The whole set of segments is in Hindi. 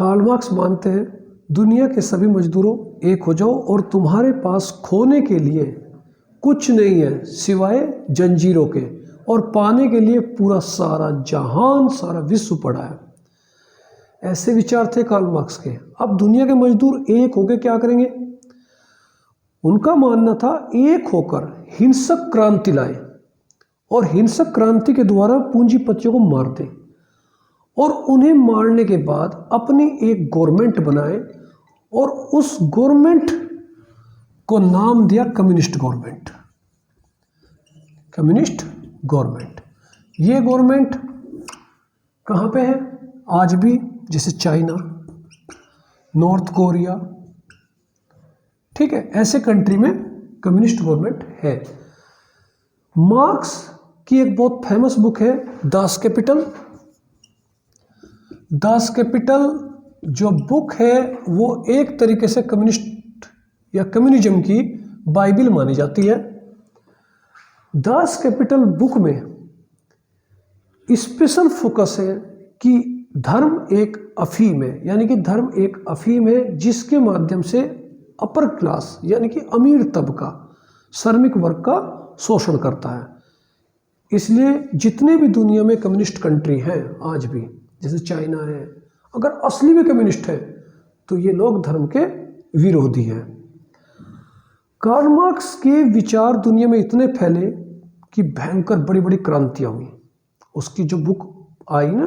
कार्ल मार्क्स मानते हैं दुनिया के सभी मजदूरों एक हो जाओ और तुम्हारे पास खोने के लिए कुछ नहीं है सिवाय जंजीरों के, और पाने के लिए पूरा सारा जहान, सारा विश्व पड़ा है। ऐसे विचार थे कार्ल मार्क्स के। अब दुनिया के मजदूर एक होकर क्या करेंगे? उनका मानना था एक होकर हिंसक क्रांति लाए और हिंसक क्रांति के द्वारा पूंजीपतियों को मार दें, और उन्हें मारने के बाद अपनी एक गवर्नमेंट बनाए और उस गवर्नमेंट को नाम दिया कम्युनिस्ट गवर्नमेंट। Communist government. ये गवर्नमेंट कहाँ पे है आज भी? जैसे चाइना, नॉर्थ कोरिया, ठीक है, ऐसे कंट्री में कम्युनिस्ट गवर्नमेंट है। मार्क्स की एक बहुत फेमस बुक है दास कैपिटल। दास कैपिटल जो बुक है वो एक तरीके से कम्युनिस्ट या कम्युनिज्म की बाइबल मानी जाती है। दास कैपिटल बुक में स्पेशल फोकस है कि धर्म एक अफीम है, यानी कि धर्म एक अफीम है जिसके माध्यम से अपर क्लास यानी कि अमीर तबका श्रमिक वर्ग का शोषण करता है। इसलिए जितने भी दुनिया में कम्युनिस्ट कंट्री हैं आज भी, जैसे चाइना है, अगर असली में कम्युनिस्ट है तो ये लोग धर्म के विरोधी हैं। कार्ल मार्क्स के विचार दुनिया में इतने फैले कि भयंकर बड़ी बड़ी क्रांतियां हुई। उसकी जो बुक आई ना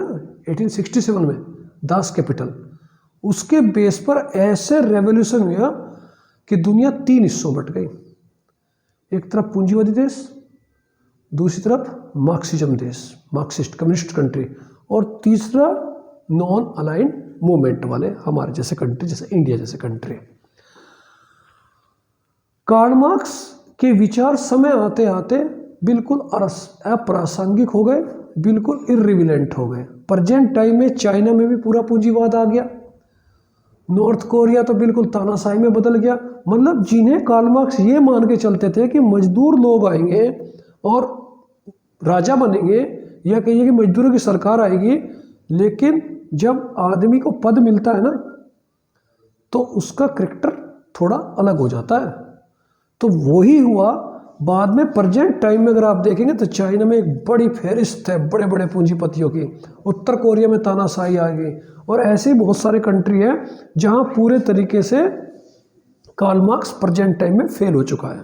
1867 में, दास कैपिटल, उसके बेस पर ऐसे रेवोल्यूशन हुआ कि दुनिया 3 हिस्सों बट गई। एक तरफ पूंजीवादी देश, दूसरी तरफ मार्क्सिज्म देश, मार्क्सिस्ट कम्युनिस्ट कंट्री, और तीसरा नॉन अलाइंड मूवमेंट वाले हमारे जैसे कंट्री, जैसे इंडिया जैसे कंट्री। कार्ल मार्क्स के विचार समय आते आते बिल्कुल अप्रासंगिक हो गए, बिल्कुल इर्रिलेवेंट हो गए। प्रेजेंट टाइम में चाइना में भी पूरा पूंजीवाद आ गया, नॉर्थ कोरिया तो बिल्कुल तानाशाही में बदल गया। मतलब जिन्हें कार्ल मार्क्स ये मान के चलते थे कि मजदूर लोग आएंगे और राजा बनेंगे, या कहिए कि मजदूरों की सरकार आएगी, लेकिन जब आदमी को पद मिलता है ना तो उसका कैरेक्टर थोड़ा अलग हो जाता है। तो वही हुआ बाद में। प्रेजेंट टाइम में अगर आप देखेंगे तो चाइना में एक बड़ी फहरिस्त है बड़े बड़े पूंजीपतियों की, उत्तर कोरिया में तानाशाही आ गई, और ऐसे ही बहुत सारे कंट्री है जहां पूरे तरीके से कार्ल मार्क्स प्रेजेंट टाइम में फेल हो चुका है।